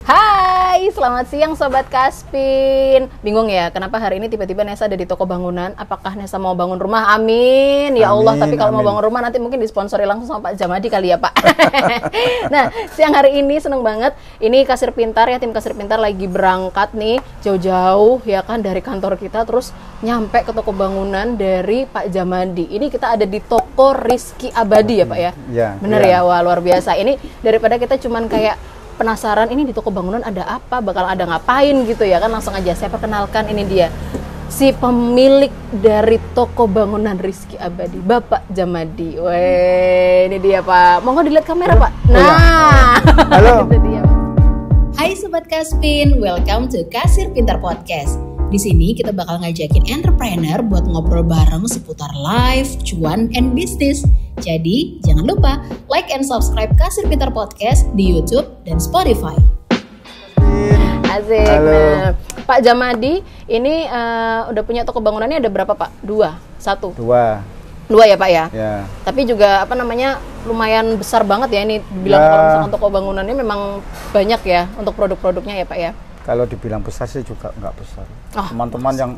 Hai, selamat siang Sobat Kaspin. Bingung ya, kenapa hari ini tiba-tiba Nesa ada di toko bangunan? Apakah Nesa mau bangun rumah? Amin, ya Allah. Tapi kalau mau bangun rumah nanti mungkin disponsori langsung sama Pak Jamadi kali ya Pak. Nah, siang hari ini seneng banget. Ini kasir pintar ya, tim kasir pintar lagi berangkat nih jauh-jauh ya kan dari kantor kita. Terus nyampe ke toko bangunan dari Pak Jamadi. Ini kita ada di toko Rizky Abadi ya Pak ya? Ya, bener ya, wah luar biasa. Ini daripada kita cuman kayak penasaran ini di toko bangunan ada apa, bakal ada ngapain gitu ya kan, langsung aja saya perkenalkan, ini dia si pemilik dari toko bangunan Rizky Abadi, Bapak Jamadi. Weh, ini dia Pak. Monggo dilihat kamera Pak. Nah, halo. Itu dia. Hai Sobat Kaspin, welcome to Kasir Pintar Podcast. Di sini kita bakal ngajakin entrepreneur buat ngobrol bareng seputar life, cuan, and business. Jadi, jangan lupa like and subscribe Kasir Pintar Podcast di YouTube dan Spotify. Asik. Halo. Nah, Pak Jamadi, ini udah punya toko bangunannya ada berapa Pak? Satu? Dua ya Pak ya? Ya. Tapi juga lumayan besar banget ya ini. Bilang Ya. kalau misalkan toko bangunannya memang banyak ya untuk produk-produknya ya Pak ya? Kalau dibilang besar sih juga nggak besar. Oh, Teman-teman yang,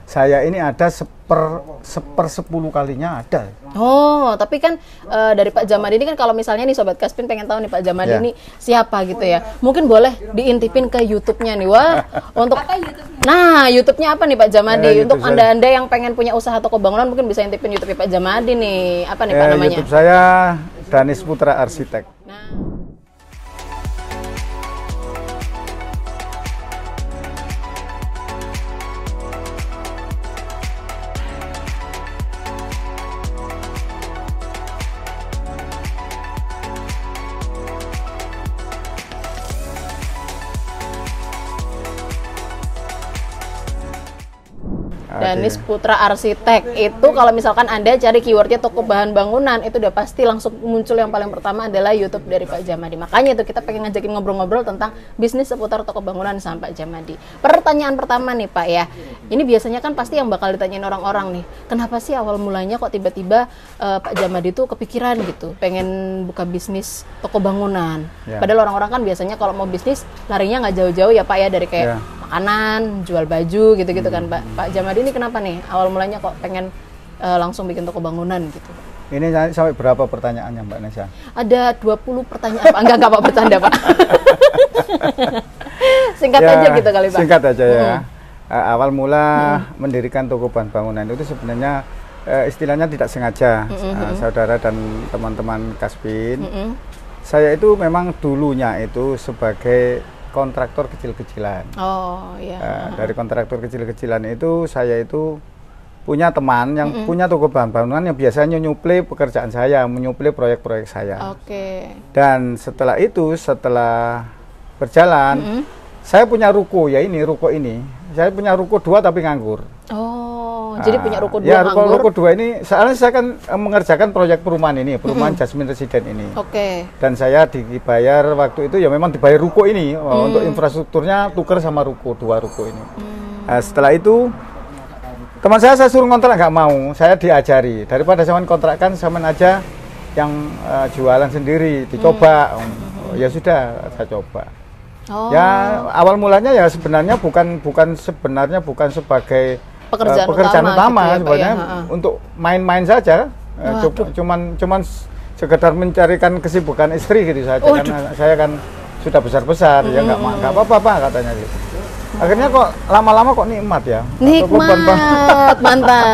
saya ini ada seper 10 kalinya ada. Oh, tapi kan dari Pak Jamadi ini kan, kalau misalnya nih Sobat Kaspin pengen tahu nih Pak Jamadi ini siapa gitu ya. Mungkin boleh diintipin ke YouTube-nya nih. Wah, untuk Nah, YouTube-nya apa nih Pak Jamadi? Untuk Anda-anda yang pengen punya usaha toko bangunan mungkin bisa intipin YouTube Pak Jamadi nih. Apa nih Pak namanya? YouTube saya Danis Putra Arsitek. Nah. Danis Putra Arsitek itu kalau misalkan Anda cari keywordnya toko bahan bangunan, itu udah pasti langsung muncul yang paling pertama adalah YouTube dari Pak Jamadi. Makanya itu kita pengen ngajakin ngobrol-ngobrol tentang bisnis seputar toko bangunan sama Pak Jamadi. Pertanyaan pertama nih Pak ya, ini biasanya kan pasti yang bakal ditanyain orang-orang nih, kenapa sih awal mulanya kok tiba-tiba Pak Jamadi tuh kepikiran gitu pengen buka bisnis toko bangunan ya. Padahal orang-orang kan biasanya kalau mau bisnis larinya nggak jauh-jauh ya Pak ya, dari kayak makanan, jual baju gitu-gitu kan Pak. Pak Jamadi ini kenapa nih awal mulanya kok pengen langsung bikin toko bangunan gitu? Ini sampai berapa pertanyaannya Mbak Nesa? Ada 20 pertanyaan Pak. Enggak Pak, bercanda Pak. Singkat aja gitu kali Pak. Singkat aja ya. Awal mula mendirikan toko bahan bangunan itu sebenarnya istilahnya tidak sengaja. Saudara dan teman-teman Kaspin. Saya itu memang dulunya itu sebagai kontraktor kecil-kecilan. Oh iya. Dari kontraktor kecil-kecilan itu saya itu punya teman yang punya toko bahan bangunan yang biasanya nyuplai pekerjaan saya, menyuplai proyek-proyek saya. Oke. Dan setelah itu, setelah berjalan, saya punya ruko ya, ruko ini. Saya punya ruko 2 tapi nganggur. Oh, jadi punya ruko 2 ya, nganggur? Ruko 2 ini, soalnya saya kan mengerjakan proyek perumahan ini, perumahan Jasmine Resident ini. Oke. Dan saya dibayar waktu itu ya memang dibayar ruko ini, untuk infrastrukturnya tuker sama ruko, 2 ruko ini. Nah, setelah itu, teman saya suruh kontrak, nggak mau, saya diajari. Daripada saya kontrakkan, sama aja yang jualan sendiri, dicoba. Ya sudah, saya coba. Oh. Ya awal mulanya ya sebenarnya bukan sebagai pekerjaan utama gitu ya, sebenarnya untuk main-main saja. Cuman sekedar mencarikan kesibukan istri gitu saja. Karena saya kan sudah besar-besar, ya nggak apa-apa Pak, katanya gitu. Akhirnya kok lama-lama kok nikmat ya. Nikmat, mantap.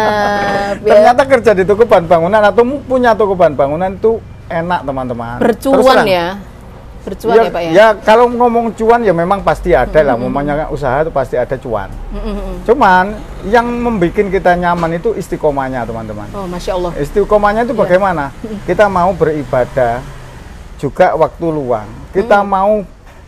Ternyata kerja di toko bahan bangunan atau punya toko bahan bangunan itu enak teman-teman. Bercuan ya. Bercuan ya Pak ya? Ya kalau ngomong cuan ya memang pasti ada lah, momennya usaha itu pasti ada cuan. Cuman yang membuat kita nyaman itu istiqomahnya teman-teman. Oh Masya Allah. Istiqomahnya itu bagaimana? Kita mau beribadah, juga waktu luang. Kita mau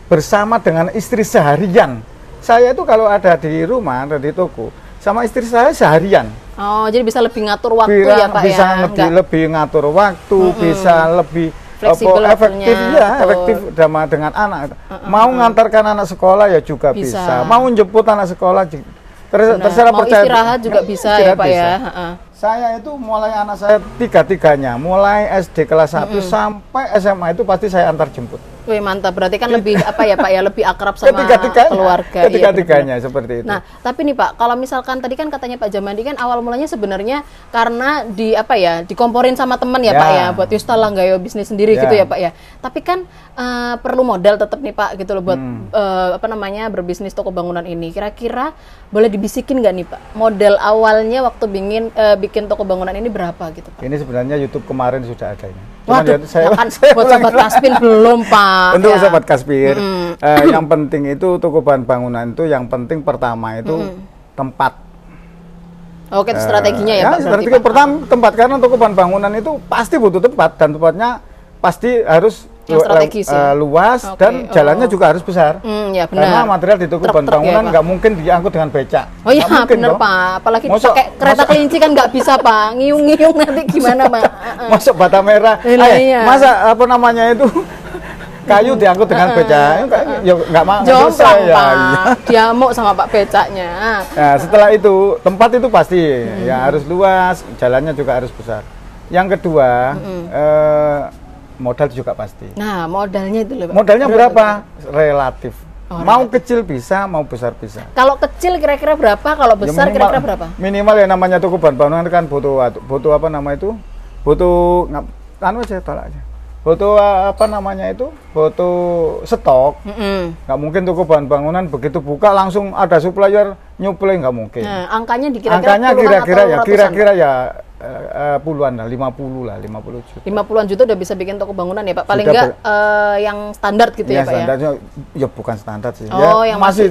bersama dengan istri seharian. Saya itu kalau ada di rumah, ada di toko, sama istri saya seharian. Oh, jadi bisa lebih ngatur waktu ya Pak bisa ya? Bisa lebih ngatur waktu, bisa lebih fleksibel, efektif dengan anak. Mau ngantarkan anak sekolah ya juga bisa. Mau jemput anak sekolah terserah, mau percaya. Istirahat juga bisa ya Pak ya. Saya itu mulai anak saya tiga-tiganya, mulai SD kelas 1 sampai SMA itu pasti saya antar jemput. Wih, mantap. Berarti kan lebih apa ya Pak ya, lebih akrab sama keluarga. Ketiga-tiganya seperti itu. Nah, tapi nih Pak, kalau misalkan tadi kan katanya Pak Jamadi kan awal mulanya sebenarnya karena dikomporin sama teman ya Pak ya, buat Yustal lah gayo bisnis sendiri gitu ya Pak ya. Tapi kan perlu modal tetap nih Pak gitu loh buat berbisnis toko bangunan ini. Kira-kira boleh dibisikin nggak nih Pak, modal awalnya waktu bikin toko bangunan ini berapa gitu Pak? Ini sebenarnya YouTube kemarin sudah ada ini. Waduh, buat Sobat Kaspin belum Pak. Untuk Sobat Kaspir, yang penting itu toko bahan bangunan itu yang penting pertama itu tempat. Oke, itu strateginya ya Pak. Strategi pertama tempat, karena toko bahan bangunan itu pasti butuh tempat, dan tempatnya pasti harus luas dan jalannya juga harus besar. Ya benar. Karena material di toko bahan bangunan nggak mungkin diangkut dengan becak. Oh iya benar Pak. Apalagi pakai kereta kelinci kan nggak bisa Pak. Ngiyung-ngiyung nanti gimana Pak? Masuk bata merah. Masa kayu diangkut dengan becak? Ya nggak mau. Jomplang Pak. Diamuk sama Pak becaknya. Nah, setelah itu tempat itu pasti ya harus luas, jalannya juga harus besar. Yang kedua modal juga pasti. Nah, modalnya itu loh. Modalnya berapa? Relatif. Mau kecil bisa, mau besar bisa. Kalau kecil kira-kira berapa? Kalau besar kira-kira berapa? Minimal ya namanya toko bahan bangunan kan butuh apa nama itu? Butuh aja tolak aja. Butuh apa namanya itu? Butuh stok. Nggak mungkin toko bahan bangunan begitu buka langsung ada supplier nyuplai, nggak mungkin. Nah, angkanya kira-kira ya puluhan lah, 50 juta. 50-an juta udah bisa bikin toko bangunan ya Pak? Paling enggak yang standar gitu ya Pak ya? Standarnya ya bukan standar sih. Yang masih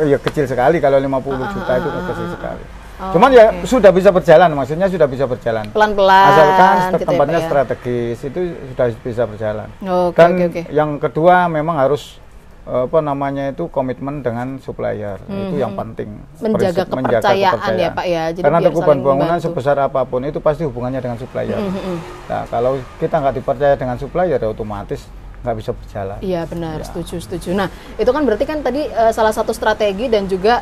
ya kecil sekali kalau 50 juta itu kecil sekali. Cuman sudah bisa berjalan, maksudnya sudah bisa berjalan. Pelan-pelan. Asalkan tempatnya strategis itu sudah bisa berjalan. Yang kedua memang harus komitmen dengan supplier. Itu yang penting. Menjaga kepercayaan ya Pak ya. Jadi karena toko bahan bangunan sebesar apapun itu pasti hubungannya dengan supplier. Nah, kalau kita nggak dipercaya dengan supplier ya otomatis nggak bisa berjalan. Iya benar, setuju. Nah, itu kan berarti kan tadi salah satu strategi dan juga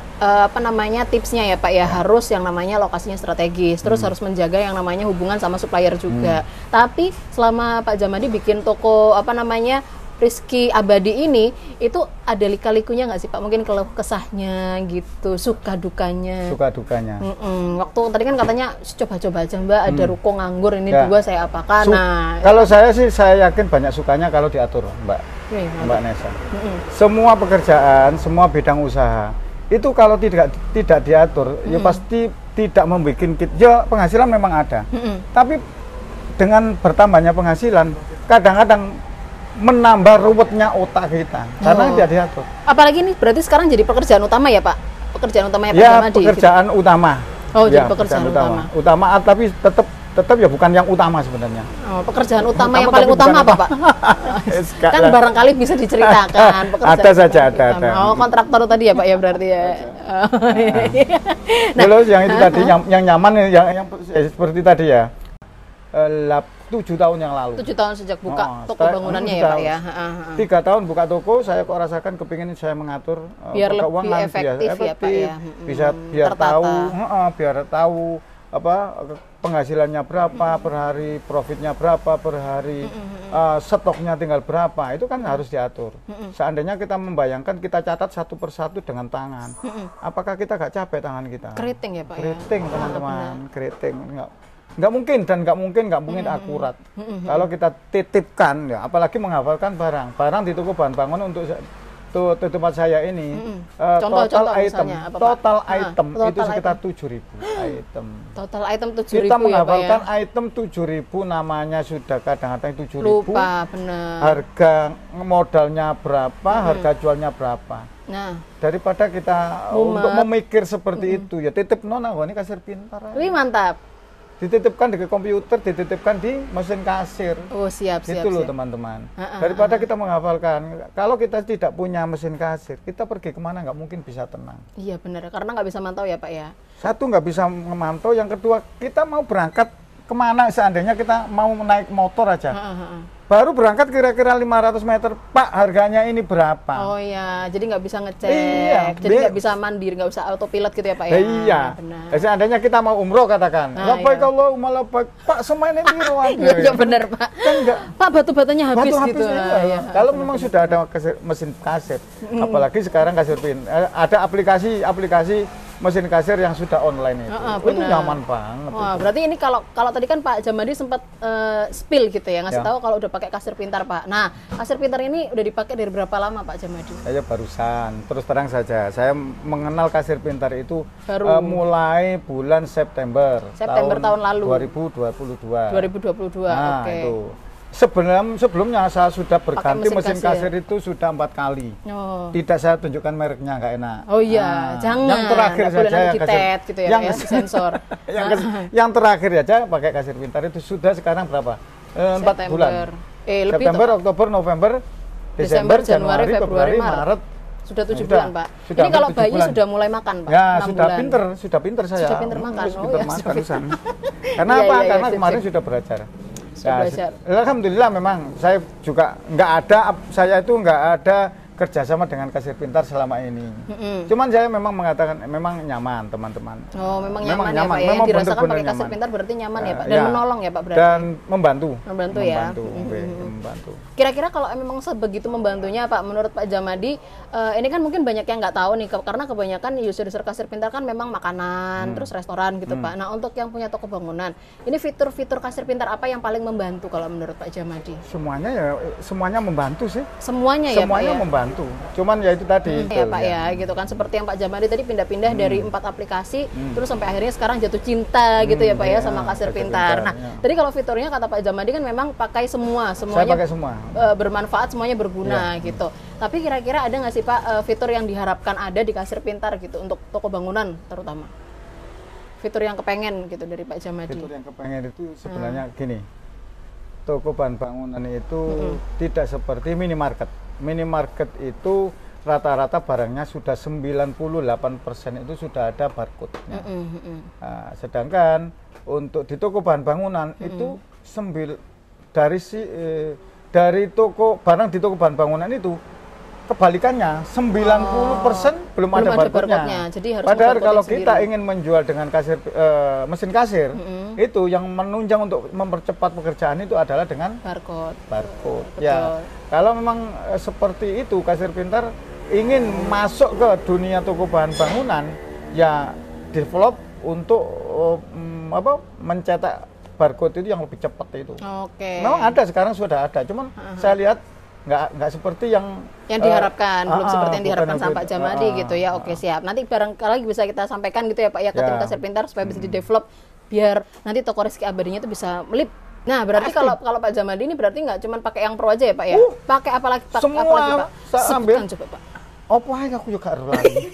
tipsnya ya Pak ya, harus yang namanya lokasinya strategis, terus harus menjaga yang namanya hubungan sama supplier juga. Tapi selama Pak Jamadi bikin toko Rizky Abadi ini, itu ada lika-likunya nggak sih Pak? Mungkin keluh kesahnya gitu, suka dukanya. Waktu tadi kan katanya coba-coba aja Mbak, ada ruko nganggur ini dua saya apakan. Kalau saya sih saya yakin banyak sukanya kalau diatur Mbak Nesa. Semua pekerjaan, semua bidang usaha itu kalau tidak diatur, ya pasti tidak membuat ya penghasilan memang ada. Tapi dengan bertambahnya penghasilan, kadang-kadang menambah ruwetnya otak kita karena tidak diatur. Apalagi ini berarti sekarang jadi pekerjaan utama ya Pak? Pekerjaan utamanya Pak Jamadi? Pekerjaan utama. Jadi pekerjaan utama. Tapi tetap ya bukan yang utama sebenarnya. Pekerjaan utama yang paling utama apa Pak? Kan barangkali bisa diceritakan. Ada saja. Kontraktor tadi ya Pak ya berarti ya. Terus yang itu tadi yang nyaman yang seperti tadi ya. 7 tahun yang lalu. 7 tahun sejak buka toko bangunannya ya Pak ya. 3 tahun buka toko, saya kok rasakan kepingin saya mengatur biar lebih keuangan efektif ya Pak ya. Biar tahu penghasilannya berapa per hari, profitnya berapa per hari, stoknya tinggal berapa, itu kan harus diatur. Seandainya kita membayangkan, kita catat satu persatu dengan tangan, apakah kita gak capek tangan kita? Keriting ya Pak ya? Keriting teman-teman, keriting. Nggak mungkin akurat. Kalau kita titipkan ya, apalagi menghafalkan barang di toko bahan bangunan untuk tempat saya ini, total item itu sekitar 7.000 item. Total item 7.000 kita menghafalkan ya, item 7.000, namanya sudah kadang-kadang 7.000. Lupa, benar. Harga modalnya berapa, harga jualnya berapa. Nah, daripada kita untuk memikir seperti itu, ya titip nona, ini kasir pintar. Wih, mantap. Dititipkan di komputer, dititipkan di mesin kasir. Oh, siap. Itu loh teman-teman. Daripada kita menghafalkan, kalau kita tidak punya mesin kasir, kita pergi kemana nggak mungkin bisa tenang. Iya benar, karena nggak bisa mantau ya Pak ya. Satu, nggak bisa memantau. Yang kedua, kita mau berangkat kemana seandainya kita mau naik motor aja. baru berangkat kira-kira 500 meter, Pak harganya ini berapa? Oh iya, jadi nggak bisa ngecek, iya, jadi nggak bisa mandiri, nggak usah autopilot gitu ya Pak ya? Iya, seandainya kita mau umroh katakan, iya. kalau malah Pak semuanya biru iya benar Pak, kan enggak, Pak batu-batunya habis gitu. Iya. Kalau memang sudah ada mesin kasir, apalagi sekarang kasir pintar, ada aplikasi mesin kasir yang sudah online itu nyaman banget. Berarti ini kalau tadi kan Pak Jamadi sempat spill gitu ya, ngasih tahu kalau udah pakai kasir pintar Pak. Nah, kasir pintar ini udah dipakai dari berapa lama Pak Jamadi? Saya barusan, terus terang saja, saya mengenal kasir pintar itu mulai bulan September tahun lalu. 2022. Nah, oke. Itu. Sebelumnya saya sudah berganti mesin kasir itu sudah 4 kali. Tidak saya tunjukkan mereknya, nggak enak. Oh iya, jangan. Yang terakhir saja kasir gitu ya, yang sensor. Yang terakhir aja pakai kasir pintar itu sudah sekarang berapa? 4 bulan. September, Oktober, November, Desember, Januari, Februari, Maret. Sudah 7 bulan, Pak. Ini kalau bayi sudah mulai makan, Pak. Ya, sudah pinter saya. Sudah pinter makan. Karena apa? Karena kemarin sudah belajar. Alhamdulillah memang saya juga saya itu nggak ada kerjasama dengan kasir pintar selama ini. Cuman saya memang mengatakan memang nyaman teman-teman. Oh, memang nyaman ya Pak ya. Yang dirasakan pakai kasir pintar berarti nyaman ya Pak. Dan menolong ya Pak berarti. Dan membantu ya. Membantu. Kira-kira kalau memang sebegitu membantunya Pak, menurut Pak Jamadi, ini kan mungkin banyak yang nggak tahu nih, karena kebanyakan user kasir pintar kan memang makanan, terus restoran gitu Pak. Nah, untuk yang punya toko bangunan, ini fitur-fitur kasir pintar apa yang paling membantu kalau menurut Pak Jamadi? Semuanya membantu sih. Semuanya ya Pak ya? Semuanya membantu. Cuman ya itu tadi ya Pak ya gitu kan, seperti yang Pak Jamadi tadi pindah-pindah dari 4 aplikasi terus sampai akhirnya sekarang jatuh cinta gitu ya Pak ya sama kasir pintar. Nah, tadi kalau fiturnya kata Pak Jamadi kan memang pakai semuanya. Saya pakai semua. Bermanfaat, semuanya berguna gitu. Tapi kira-kira ada nggak sih Pak fitur yang diharapkan ada di kasir pintar gitu untuk toko bangunan terutama? Fitur yang kepengen gitu dari Pak Jamadi. Fitur yang kepengen itu sebenarnya gini. Toko bahan bangunan itu tidak seperti minimarket. Minimarket itu rata-rata barangnya sudah 98% itu sudah ada barcode-nya. Nah, sedangkan untuk di toko bahan bangunan itu dari toko barang di toko bahan bangunan itu kebalikannya 90% belum ada barcode-nya. Jadi harus padahal kalau kita ingin menjual dengan mesin kasir itu yang menunjang untuk mempercepat pekerjaan itu adalah dengan barcode. Ya, kalau memang seperti itu kasir pintar ingin masuk ke dunia toko bahan bangunan, ya develop untuk mencetak barcode itu yang lebih cepat itu. Memang ada, sekarang sudah ada, cuman saya lihat nggak seperti yang diharapkan, belum seperti yang diharapkan sama Pak Jamadi gitu ya. Oke, siap. Nanti barangkali bisa kita sampaikan gitu ya Pak ya ke tim kasir pintar supaya bisa di-develop biar nanti toko Rizky Abadinya itu bisa melip. Nah, berarti kalau Pak Jamadi ini berarti nggak cuma pakai yang pro aja ya Pak ya? Pakai apa lagi Pak? Semua sebutkan coba Pak. Apa aja aku juga harus lagi.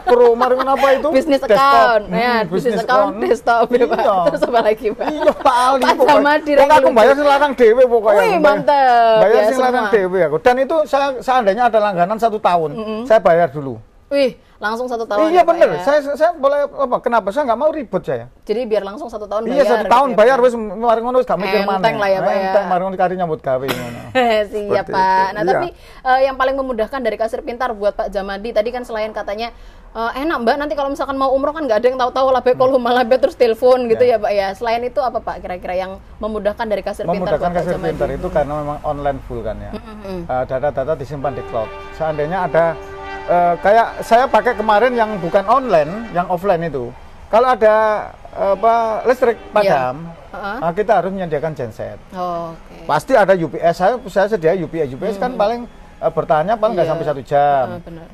Pro kemarin apa itu? Bisnis account. Ya, bisnis account desktop ya Pak. Terus apa lagi Pak? Iya, paling Pak Jamadi. Aku bayar selarang dewe pokoknya. Wih, mantap. Bayar selarang dewe aku. Dan itu saya seandainya ada langganan 1 tahun, saya bayar dulu. Wih, langsung 1 tahun. Iya bener, ya? saya boleh apa? Kenapa saya nggak mau ribut saya? Jadi biar langsung 1 tahun bayar. Iya 1 tahun bayar, wes mari ngono gak mikir mana. Enteng lah ya Pak ya. Enteng mari ngono kari nyambut gawe ngono. Siap Pak. Nah tapi yang paling memudahkan dari kasir pintar buat Pak Jamadi tadi kan selain katanya enak Mbak, nanti kalau misalkan mau umroh kan nggak ada yang tahu-tahu lah call malabe terus telepon gitu ya Pak ya. Selain itu apa Pak kira-kira yang memudahkan dari kasir pintar buat Pak Jamadi? Memudahkan kasir pintar itu karena memang online full kan ya. Data-data disimpan di cloud. Seandainya ada kayak saya pakai kemarin yang bukan online, yang offline itu. Kalau ada listrik padam, kita harus menyediakan genset. Pasti ada UPS. Saya sedia UPS. UPS kan paling bertahannya paling nggak sampai 1 jam.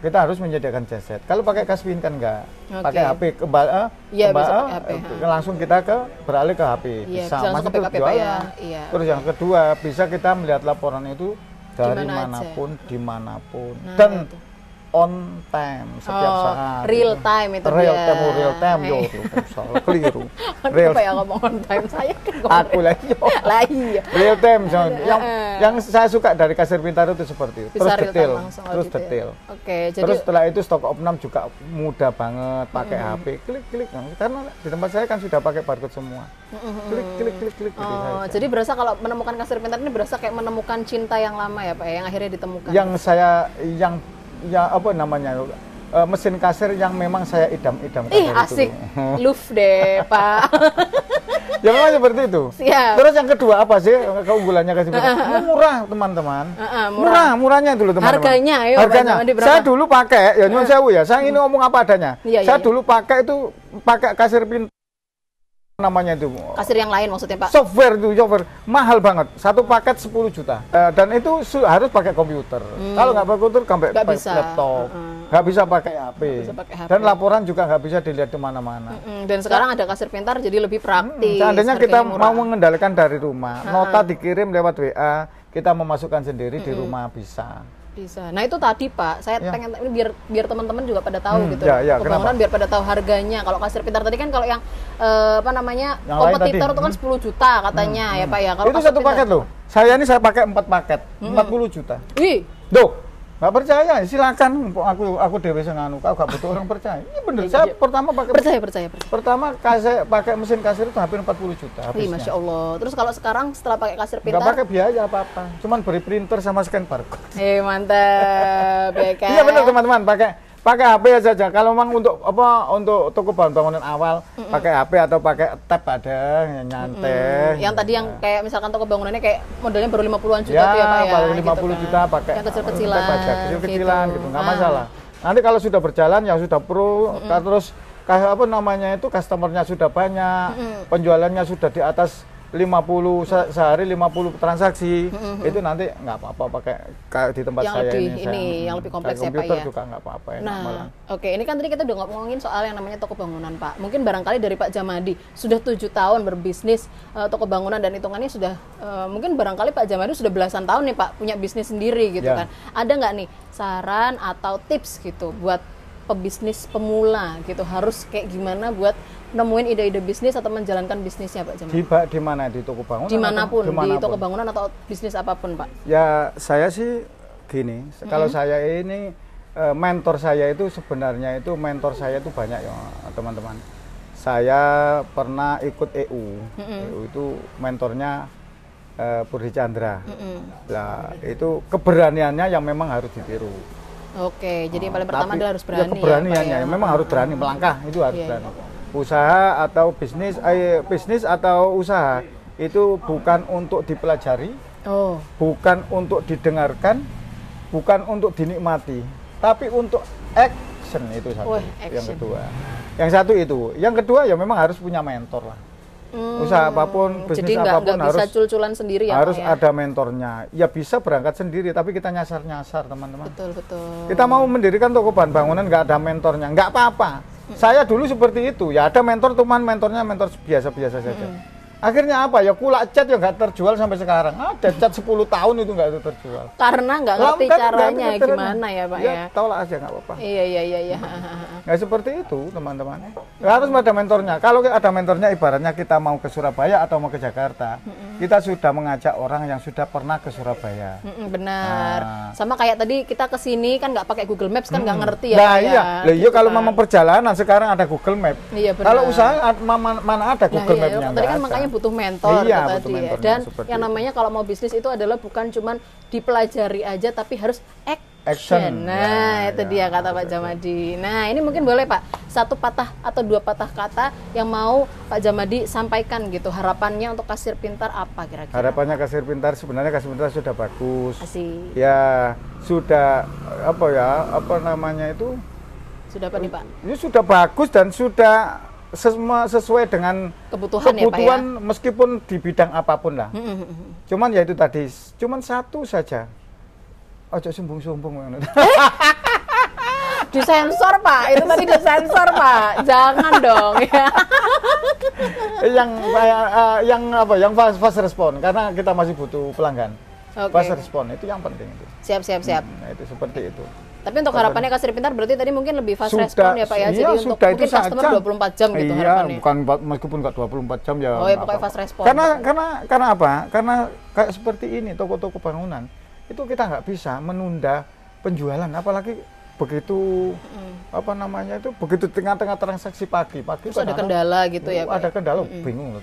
Kita harus menyediakan genset. Kalau pakai Kasvin kan nggak. Pakai HP langsung kita beralih ke HP. Bisa masuk ke jualan. Terus yang kedua bisa kita melihat laporan itu dari dimanapun. Dan on time setiap saat. Real time itu real dia. Real time yo, salah keliru. Real ya ngomong on time saya kan. Aku lagi yo. Lah iya. Real time yang saya suka dari kasir pintar itu seperti itu. Terus detail. Terus detail. Oke, jadi terus setelah itu stok opnam juga mudah banget pakai HP. Klik karena di tempat saya kan sudah pakai barcode semua. Klik gitu. Jadi berasa kalau menemukan kasir pintar ini berasa kayak menemukan cinta yang lama ya Pak, yang akhirnya ditemukan. Ya apa namanya mesin kasir yang memang saya idam-idamkan. Asik, love deh Pak. Ya memang seperti itu. Siap. Terus yang kedua apa sih keunggulannya kasir pintar? Murah teman-teman. Murahnya itu loh teman-teman. Harganya. Saya dulu pakai, ya nyuwun sewu ya. Saya ini ngomong apa adanya. Saya dulu pakai kasir pintar. Namanya itu kasir yang lain maksudnya Pak? Software mahal banget, satu paket 10 juta dan itu harus pakai komputer. Kalau nggak pakai komputer nggak bisa laptop, nggak bisa pakai HP, dan laporan juga nggak bisa dilihat di mana-mana. Dan sekarang ada kasir pintar jadi lebih praktis. Seandainya kita mau mengendalikan dari rumah, nota dikirim lewat WA, kita memasukkan sendiri di rumah bisa. Nah itu tadi Pak, saya pengen ini biar teman-teman juga pada tahu gitu. Pembangunan biar pada tahu harganya. Kalau kasir pintar tadi kan kalau yang kompetitor itu kan 10 juta katanya ya Pak ya. Kalau itu satu paket loh. Saya pakai 4 paket, 40 juta. Wih. Nggak percaya, silakan. Aku dewe sing anu, kau gak butuh orang percaya. Ini bener. Saya pertama pakai percaya. Pertama saya pakai mesin kasir itu hampir 40 juta habisnya. Masya Allah. Terus kalau sekarang setelah pakai kasir pintar? Nggak pakai biaya apa-apa. Cuman beri printer sama scan barcode. Mantap. Ya kan? Iya benar teman-teman, pakai HP saja. Kalau memang untuk toko bangunan awal pakai HP atau pakai tab ada yang nyantai. Yang tadi yang kayak misalkan toko bangunannya kayak modalnya baru 50-an juta tuh ya Pak ya. Baru 50 juta pakai. Yang kecil-kecilan gitu. Nggak masalah. Nanti kalau sudah berjalan yang sudah pro terus customernya sudah banyak, penjualannya sudah di atas 50 sehari 50 transaksi itu nanti nggak apa-apa pakai di tempat yang saya yang lebih kompleks ya Pak komputer ya. juga nggak apa-apa. Oke, ini kan tadi kita udah ngomongin soal yang namanya toko bangunan Pak. Mungkin barangkali dari Pak Jamadi sudah 7 tahun berbisnis toko bangunan dan hitungannya sudah mungkin barangkali Pak Jamadi sudah belasan tahun nih Pak punya bisnis sendiri gitu kan. Ada nggak nih saran atau tips gitu buat pebisnis pemula gitu, harus kayak gimana buat nemuin ide-ide bisnis atau menjalankan bisnisnya Pak Jamadi? Di mana? Di toko bangunan? Dimanapun, di toko bangunan atau bisnis apapun Pak? Ya saya sih gini, kalau saya ini mentor saya itu sebenarnya mentor saya itu banyak ya teman-teman. Saya pernah ikut EU itu mentornya Purdi Chandra. Nah itu keberaniannya yang memang harus ditiru. Oke, jadi yang paling pertama adalah harus berani. Ya keberaniannya, memang harus berani melangkah, itu harus berani. Usaha atau bisnis atau usaha itu bukan untuk dipelajari, bukan untuk didengarkan, bukan untuk dinikmati, tapi untuk action itu satu. Yang kedua, yang kedua ya memang harus punya mentor lah. Usaha apapun, bisnis apapun harus bisa cul-culan sendiri ya, harus ada mentornya. Ya bisa berangkat sendiri, tapi kita nyasar-nyasar teman-teman. Betul. Kita mau mendirikan toko bahan bangunan nggak ada mentornya, nggak apa-apa. Saya dulu seperti itu, ya ada mentor, teman mentornya mentor biasa-biasa saja. Akhirnya apa ya, kulak cat ya nggak terjual sampai sekarang. Ada cat 10 tahun itu nggak terjual. Karena nggak ngerti caranya gimana ya Pak ya. Tolak aja nggak apa-apa. Iya. Nggak seperti itu teman-teman. Harus ada mentornya. Kalau ada mentornya ibaratnya kita mau ke Surabaya atau mau ke Jakarta, kita sudah mengajak orang yang sudah pernah ke Surabaya. Benar. Sama kayak tadi kita ke sini kan nggak pakai Google Maps kan nggak ngerti ya. Nah iya. Kalau memang perjalanan sekarang ada Google Map. Iya benar. Kalau usaha mana ada Google Map-nya? Tadi kan makanya butuh mentor tadi ya. Dan yang itu. namanya kalau mau bisnis itu adalah bukan cuman dipelajari aja tapi harus action. Nah, itu dia kata Pak Jamadi. Nah, ini mungkin boleh Pak satu patah atau 2 patah kata yang mau Pak Jamadi sampaikan gitu. Harapannya untuk kasir pintar apa kira-kira? Harapannya kasir pintar sebenarnya kasir pintar sudah bagus. Asik. Ya, sudah Sudah apa nih Pak? Ini sudah bagus dan sudah sesuai dengan kebutuhan ya, Pak, ya? Meskipun di bidang apapun lah. Cuman ya itu tadi, cuman satu saja. Ojo sumbung-sumbung. Disensor Pak, itu tadi disensor Pak. Jangan dong ya. Yang fast respon karena kita masih butuh pelanggan. Fast respon itu yang penting itu. Siap. Nah, itu seperti itu. Tapi untuk harapannya kasir pintar berarti tadi mungkin lebih fast respon ya Pak ya. Iya, jadi untuk mungkin customer 24 jam gitu harapannya. Bukan meskipun nggak 24 jam ya. Oh ya pokoknya fast respon. Karena apa? Karena kayak seperti ini toko-toko bangunan itu kita nggak bisa menunda penjualan, apalagi begitu apa namanya itu begitu tengah-tengah transaksi pagi terus ada kendala gitu ya Pak. Ada kendala, bingung loh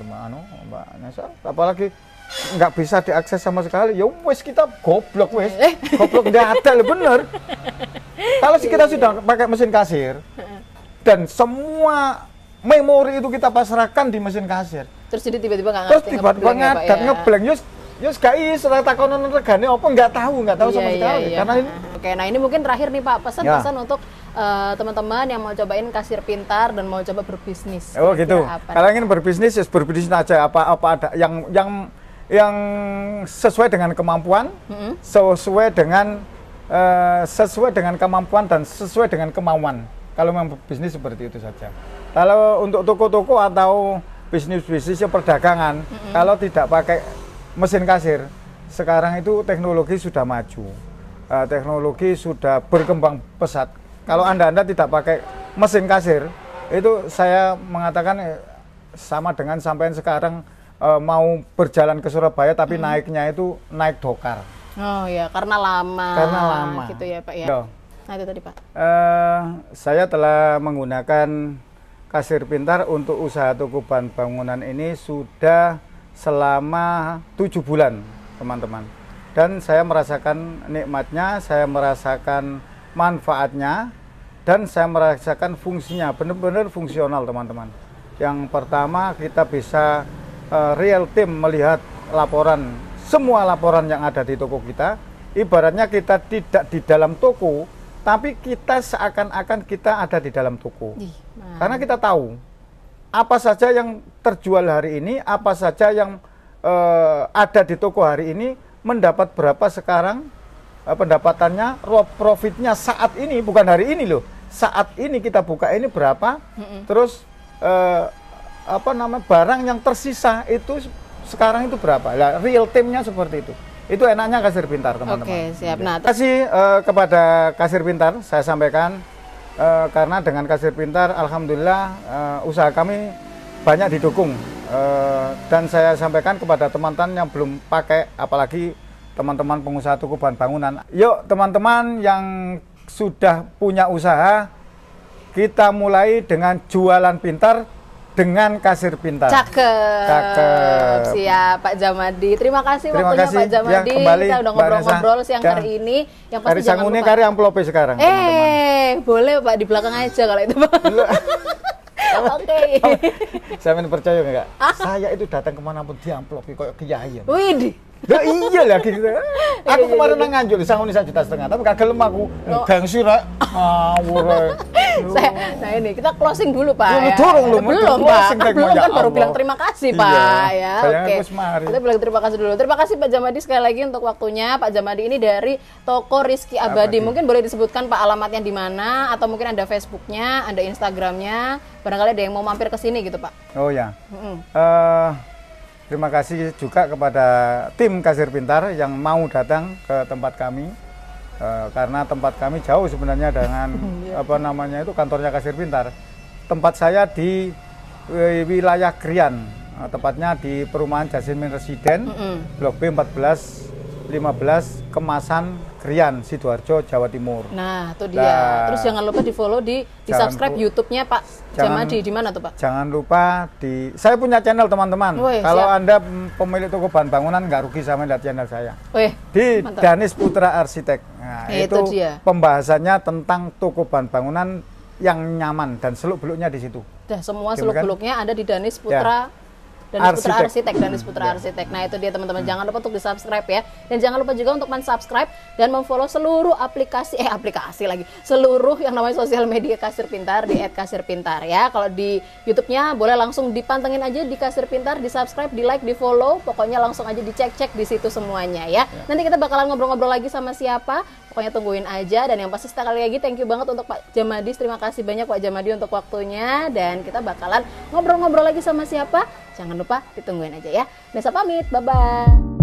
Mbak Nesa, apalagi nggak bisa diakses sama sekali. Ya wes kita goblok wes. Goblok nggak ada loh, bener. Kalau kita sudah pakai mesin kasir dan semua memori itu kita pasrahkan di mesin kasir. Terus jadi tiba-tiba nggak ngerti. Terus tiba-tiba ngebleng, yus gak is rata konon regane apa nggak tahu sama sekali. Karena ini. Oke, nah ini mungkin terakhir nih Pak, pesan-pesan untuk teman-teman yang mau cobain kasir pintar dan mau coba berbisnis. Oh gitu. Kalau ingin berbisnis, ya berbisnis aja apa ada yang sesuai dengan kemampuan, sesuai dengan kemampuan dan sesuai dengan kemauan. Kalau memang bisnis seperti itu saja. Kalau untuk toko-toko atau bisnis-bisnis perdagangan, kalau tidak pakai mesin kasir, sekarang itu teknologi sudah maju, teknologi sudah berkembang pesat. Kalau anda tidak pakai mesin kasir, itu saya mengatakan sama dengan sampai sekarang mau berjalan ke Surabaya tapi naiknya itu naik dokar. Oh ya, karena lama. Gitu ya Pak ya. Nah itu tadi Pak. Saya telah menggunakan kasir pintar untuk usaha toko bahan bangunan ini sudah selama 7 bulan teman-teman. Dan saya merasakan nikmatnya, saya merasakan manfaatnya, dan saya merasakan fungsinya, benar-benar fungsional teman-teman. Yang pertama kita bisa real time melihat laporan, semua laporan yang ada di toko kita. Ibaratnya kita tidak di dalam toko, tapi kita seakan-akan kita ada di dalam toko. Karena kita tahu apa saja yang terjual hari ini, apa saja yang ada di toko hari ini, mendapat berapa sekarang pendapatannya, profitnya saat ini, bukan hari ini loh, saat ini kita buka ini berapa, terus barang yang tersisa itu sekarang itu berapa, lah real time-nya seperti itu enaknya kasir pintar teman-teman. Oke, siap. Nah, terima kasih kepada kasir pintar, saya sampaikan karena dengan kasir pintar alhamdulillah usaha kami banyak didukung, dan saya sampaikan kepada teman-teman yang belum pakai, apalagi teman-teman pengusaha toko bahan bangunan. Yuk teman-teman yang sudah punya usaha, kita mulai dengan jualan pintar dengan kasir pintar. Cakep. Siap Pak Jamadi. Terima kasih waktunya Pak Jamadi. Kembali, kita udah ngobrol-ngobrol siang hari ini. Yang pasti jangan lupa. Kari amplope sekarang. Teman-teman. Boleh Pak di belakang aja kalau itu Pak. Oke. Saya percaya enggak? Saya itu datang kemanapun di amplope kayak kiai. Widih. Lah iya lah gitu. Aku kemarin nang Nganjuk sangune 1,5 juta, tapi gak gelem aku. Gengsi rek. Ngawur. Nah ini kita closing dulu Pak ya. Belum Pak. Belum kan baru bilang terima kasih Pak ya. Oke. Kita bilang terima kasih dulu. Terima kasih Pak Jamadi sekali lagi untuk waktunya. Pak Jamadi ini dari toko Rizky Abadi. Mungkin boleh disebutkan Pak alamatnya di mana, atau mungkin ada Facebooknya, ada Instagramnya. Barangkali ada yang mau mampir ke sini gitu Pak. Oh ya. Terima kasih juga kepada tim kasir pintar yang mau datang ke tempat kami, karena tempat kami jauh sebenarnya dengan kantornya kasir pintar. Tempat saya di wilayah Krian, tepatnya di perumahan Jasmine Residen, Blok B 1415 Kemasan Krian, Sidoarjo, Jawa Timur. Nah, itu dia. Terus jangan lupa di-follow, di-subscribe YouTube-nya Pak Jamadi. Di mana tuh Pak? Jangan lupa saya punya channel teman-teman. Kalau Anda pemilik toko bahan bangunan nggak rugi sama lihat channel saya. Di mantap. Danis Putra Arsitek. Nah, itu dia. Pembahasannya tentang toko bahan bangunan yang nyaman dan seluk-beluknya di situ. Semua seluk-beluknya ada di Danis Putra. Danis Putra Arsitek. Nah itu dia teman-teman, jangan lupa untuk di-subscribe ya. Dan jangan lupa juga untuk men-subscribe dan memfollow seluruh seluruh yang namanya sosial media Kasir Pintar di @kasirpintar ya. Kalau di YouTube-nya boleh langsung dipantengin aja di Kasir Pintar, di-subscribe, di-like, di-follow. Pokoknya langsung aja dicek-cek di situ semuanya ya. Nanti kita bakalan ngobrol-ngobrol lagi sama siapa. Pokoknya tungguin aja, dan yang pasti sekali lagi thank you banget untuk Pak Jamadi. Terima kasih banyak Pak Jamadi untuk waktunya, dan kita bakalan ngobrol-ngobrol lagi sama siapa. Jangan lupa ditungguin aja ya. Nesa pamit, bye-bye.